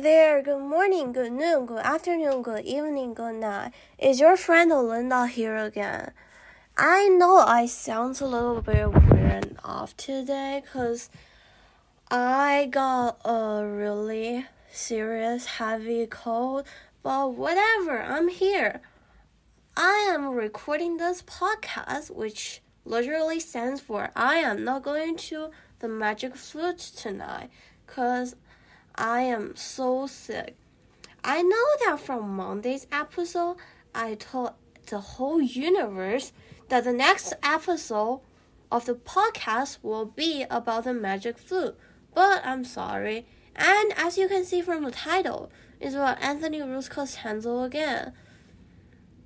there, good morning, good noon, good afternoon, good evening, good night. It's your friend Linda here again. I know I sound a little bit weird and off today because I got a really serious heavy cold, but whatever, I'm here. I am recording this podcast, which literally stands for I am not going to the magic flute tonight because I am so sick. I know that from Monday's episode, I told the whole universe that the next episode of the podcast will be about the magic flute, but I'm sorry. And as you can see from the title, it's about Anthony Roth Costanzo again.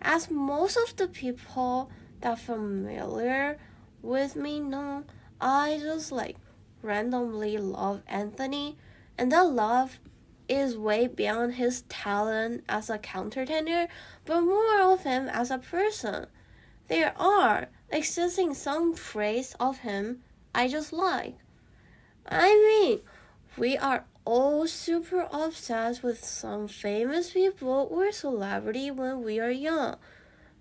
As most of the people that are familiar with me know, I just randomly love Anthony, and that love is way beyond his talent as a countertenor, but more of him as a person. There are existing some traits of him I just like. I mean, we are all super obsessed with some famous people or celebrity when we are young.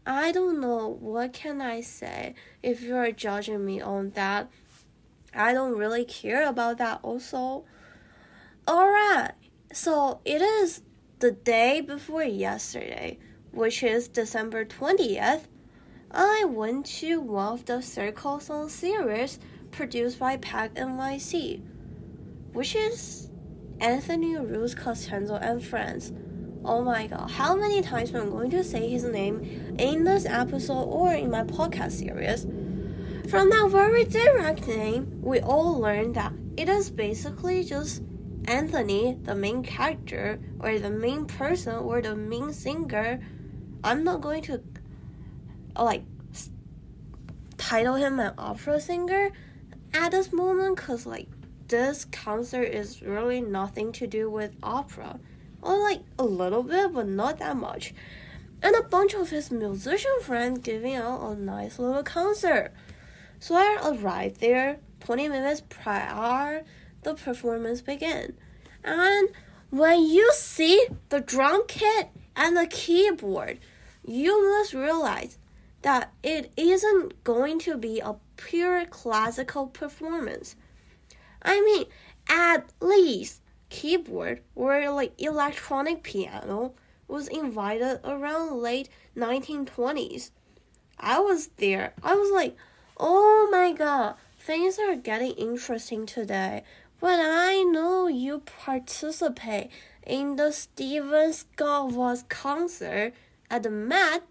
I don't know what can I say if you are judging me on that. I don't really care about that also. Alright, so it is the day before yesterday, which is December 20th. I went to one of the Circle Song series produced by Pack NYC, which is Anthony Roth Costanzo and Friends. Oh my god, how many times am I going to say his name in this episode or in my podcast series? From that very direct name, we all learned that it is basically just Anthony, the main character, or the main person, or the main singer. I'm not going to title him an opera singer at this moment, because this concert is really nothing to do with opera, or a little bit, but not that much, and a bunch of his musician friends giving out a nice little concert. So I arrived there 20 minutes prior the performance began. And when you see the drum kit and the keyboard, you must realize that it isn't going to be a pure classical performance. I mean, at least keyboard or electronic piano was invited around late 1920s. I was there. I was like, oh my god, things are getting interesting today. But I know you participate in the Steven Scott Voss concert at the Met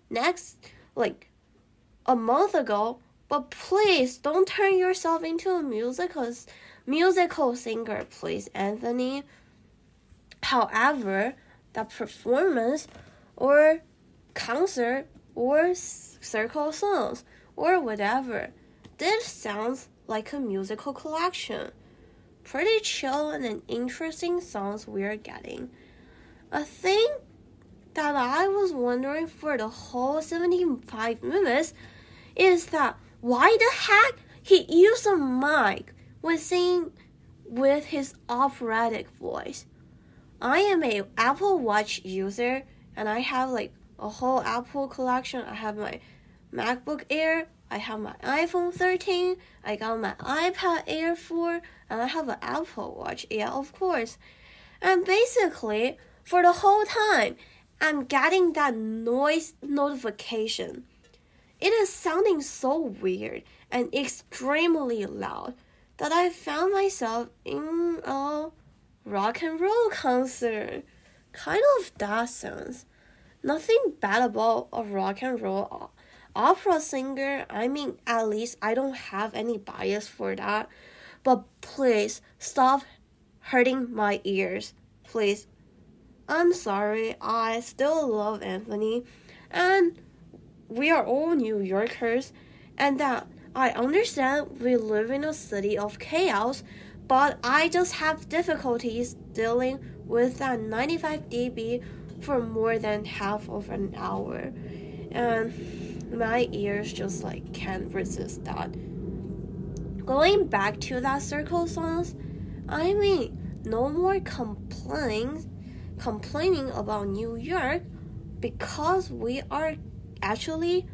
a month ago. But please don't turn yourself into a musical singer, please, Anthony. However, that performance or concert or circle songs or whatever, this sounds like a musical collection. Pretty chill and interesting songs we're getting. A thing that I was wondering for the whole 75 minutes is that why the heck he used a mic when singing with his operatic voice. I am a Apple Watch user and I have a whole Apple collection. I have my MacBook Air, I have my iPhone 13, I got my iPad Air 4, and I have an Apple Watch, yeah, of course. And basically, for the whole time, I'm getting that noise notification. It is sounding so weird and extremely loud that I found myself in a rock and roll concert. Kind of that sense. Nothing bad about a rock and roll opera singer. I mean, at least I don't have any bias for that. But please, stop hurting my ears. Please. I'm sorry. I still love Anthony. And we are all New Yorkers. And that I understand we live in a city of chaos. But I just have difficulties dealing with that 95 dB for more than half of an hour. And my ears just can't resist that. Going back to that circle songs, I mean, no more complaints complaining about New York because we are actually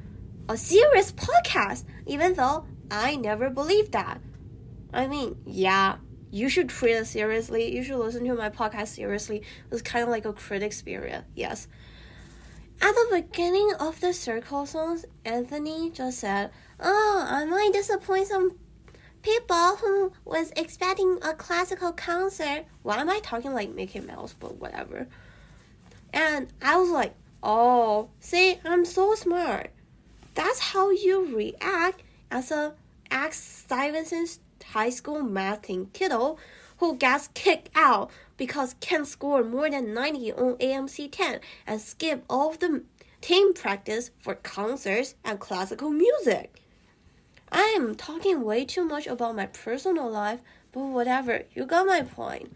a serious podcast, even though I never believed that. I mean, yeah, you should treat it seriously. You should listen to my podcast seriously. It's kind of like a critic spirit, yes. At the beginning of the circle songs, Anthony just said, I might disappoint some people who was expecting a classical concert. Why am I talking like Mickey Mouse, but whatever. And I was like, see, I'm so smart. That's how you react as a ex-Stuyvesant high school math team kiddo who gets kicked out because can't score more than 90 on AMC 10 and skip all of the team practice for concerts and classical music. I am talking way too much about my personal life, but whatever, you got my point.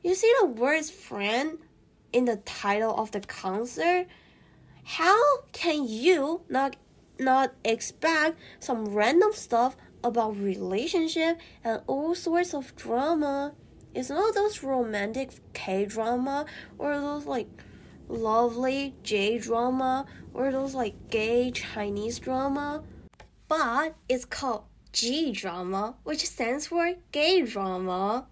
You see the words friend in the title of the concert? How can you not expect some random stuff about relationship and all sorts of drama? It's not those romantic K-drama or those like lovely J-drama or those like gay Chinese drama, but it's called G-drama, which stands for gay drama.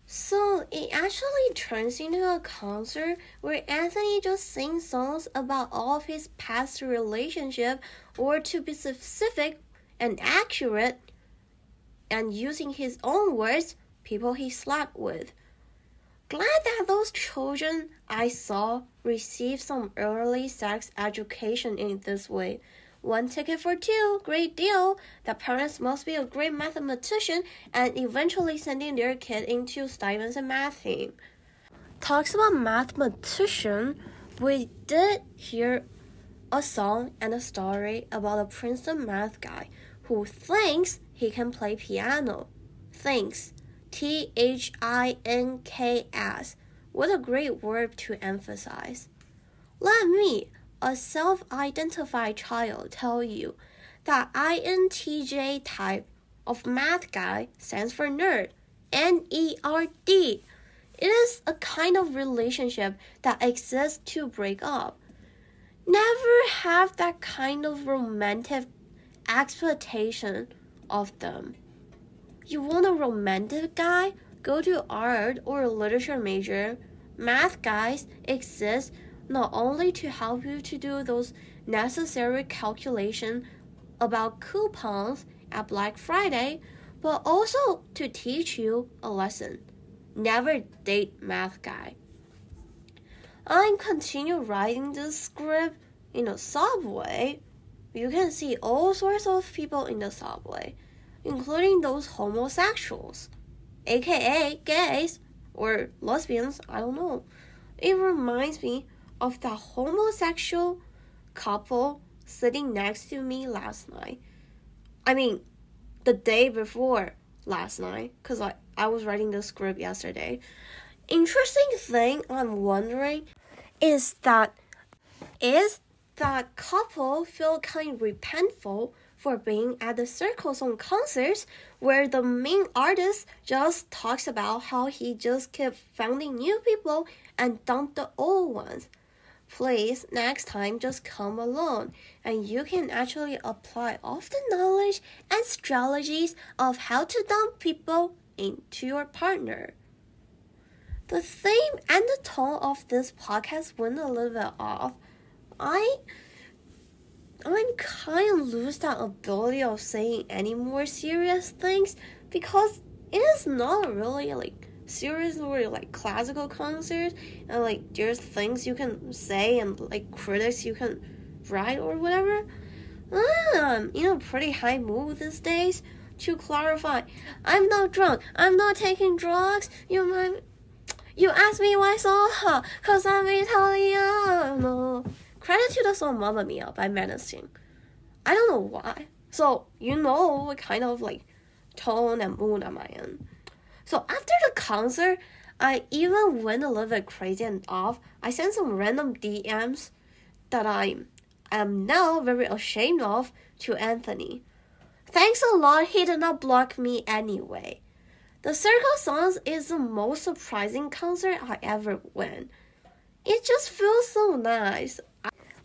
So it actually turns into a concert where Anthony just sings songs about all of his past relationship, or to be specific and accurate, and using his own words, people he slept with. Glad that those children I saw received some early sex education in this way. 1 ticket for 2, great deal. The parents must be a great mathematician and eventually sending their kid into Stuyvesant math team. Talks about mathematician, we did hear a song and a story about a Princeton math guy who thinks he can play piano. Thinks. T-H-I-N-K-S. What a great word to emphasize. Let me, a self-identified child, tell you that INTJ type of math guy stands for nerd. N-E-R-D. It is a kind of relationship that exists to break up. Never have that kind of romantic expectation of them. You want a romantic guy? Go to art or literature major. Math guys exist not only to help you to do those necessary calculations about coupons at Black Friday, but also to teach you a lesson. Never date math guy. I continue writing this script in the subway. You can see all sorts of people in the subway, including those homosexuals, aka gays or lesbians, I don't know. It reminds me of that homosexual couple sitting next to me last night. I mean, the day before last night, because I was writing the script yesterday. Interesting thing I'm wondering is that couple feel kind of repentful for being at the Circle Song concerts where the main artist just talks about how he just kept finding new people and dumped the old ones. Please, next time, just come alone, and you can actually apply all of the knowledge and strategies of how to dump people into your partner. The theme and the tone of this podcast went a little bit off. I'm kind of lose that ability of saying any more serious things because it is not really like serious or like classical concerts, and like there's things you can say and like critics you can write or whatever. I'm in a pretty high mood these days. To clarify, I'm not drunk. I'm not taking drugs. You asked me why so hot, 'cause I'm Italiano. Credit to the song Mamma Mia by Menacing. I don't know why. So, you know what kind of like tone and mood am I in. So after the concert, I even went a little bit crazy and off. I sent some random DMs that I am now very ashamed of to Anthony. Thanks a lot, he did not block me anyway. The Circle Songs is the most surprising concert I ever went. It just feels so nice.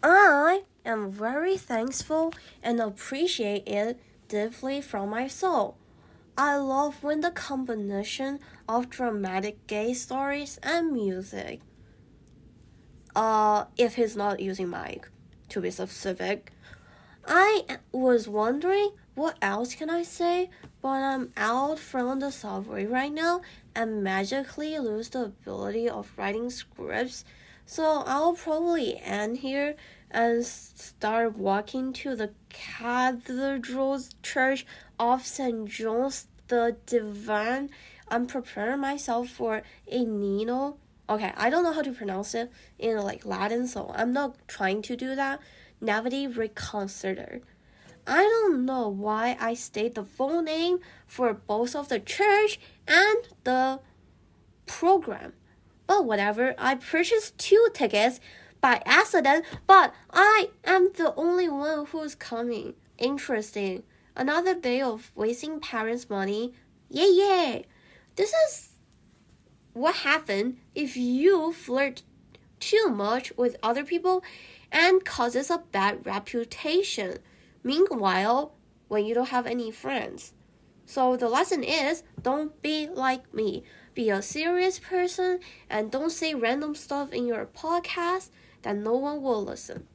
I am very thankful and appreciate it deeply from my soul. I love when the combination of dramatic gay stories and music. If he's not using mic, to be specific. I was wondering what else can I say, but I'm out from the subway right now and magically lose the ability of writing scripts. So I'll probably end here and start walking to the Cathedral Church of St. John's the Divine. I'm preparing myself for a Nino. Okay, I don't know how to pronounce it in Latin, so I'm not trying to do that. Navity reconsider. I don't know why I state the full name for both of the church and the program. But whatever, I purchased 2 tickets by accident, but I am the only one who's coming. Interesting. Another day of wasting parents' money. Yay! This is what happens if you flirt too much with other people and causes a bad reputation. Meanwhile, when you don't have any friends. So the lesson is, don't be like me. Be a serious person and don't say random stuff in your podcast that no one will listen.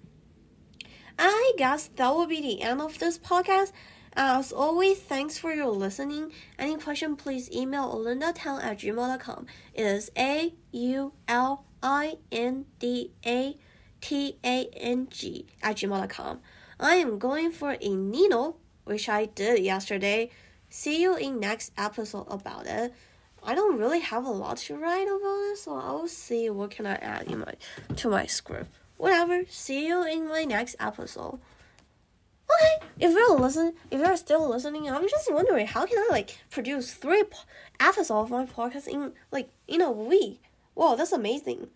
I guess that will be the end of this podcast. As always, thanks for your listening. Any question, please email olindatang@gmail.com. It is AULINDATANG@gmail.com. I am going for a Nino, which I did yesterday. See you in next episode about it. I don't really have a lot to write about it, so I'll see what can I add to my script. Whatever. See you in my next episode. Okay, if you're still listening, I'm just wondering how can I produce 3 episodes of my podcast in a week. Wow, that's amazing.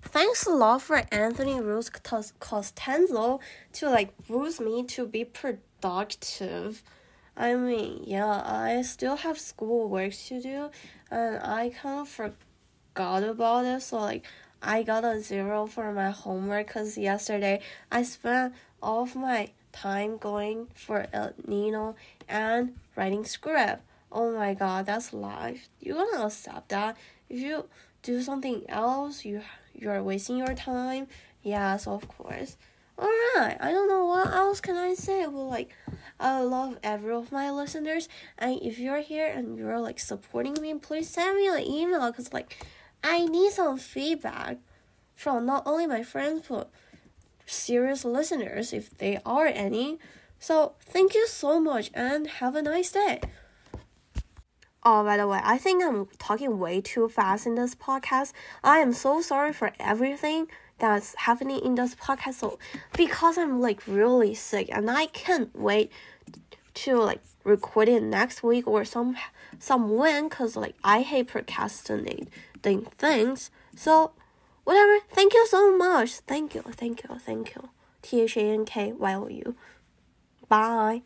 Thanks a lot for Anthony Ruth Costanzo to boost me to be productive. I mean, yeah, I still have school work to do, and I kind of forgot about it, so I got a 0 for my homework because yesterday I spent all of my time going for El Nino and writing script. Oh my god, that's life. You gonna accept that? If you do something else, you're wasting your time. Yes, of course. Alright, I don't know what else can I say. Well, I love every of my listeners, and if you're here and you're supporting me, please send me an email because I need some feedback from not only my friends but serious listeners if they are any. So thank you so much and have a nice day. Oh, by the way, I think I'm talking way too fast in this podcast. I am so sorry for everything that's happening in this podcast. So because I'm really sick and I can't wait to record it next week or some when, because I hate procrastinating things. So whatever, thank you so much. Thank you. THANKYOU. Bye.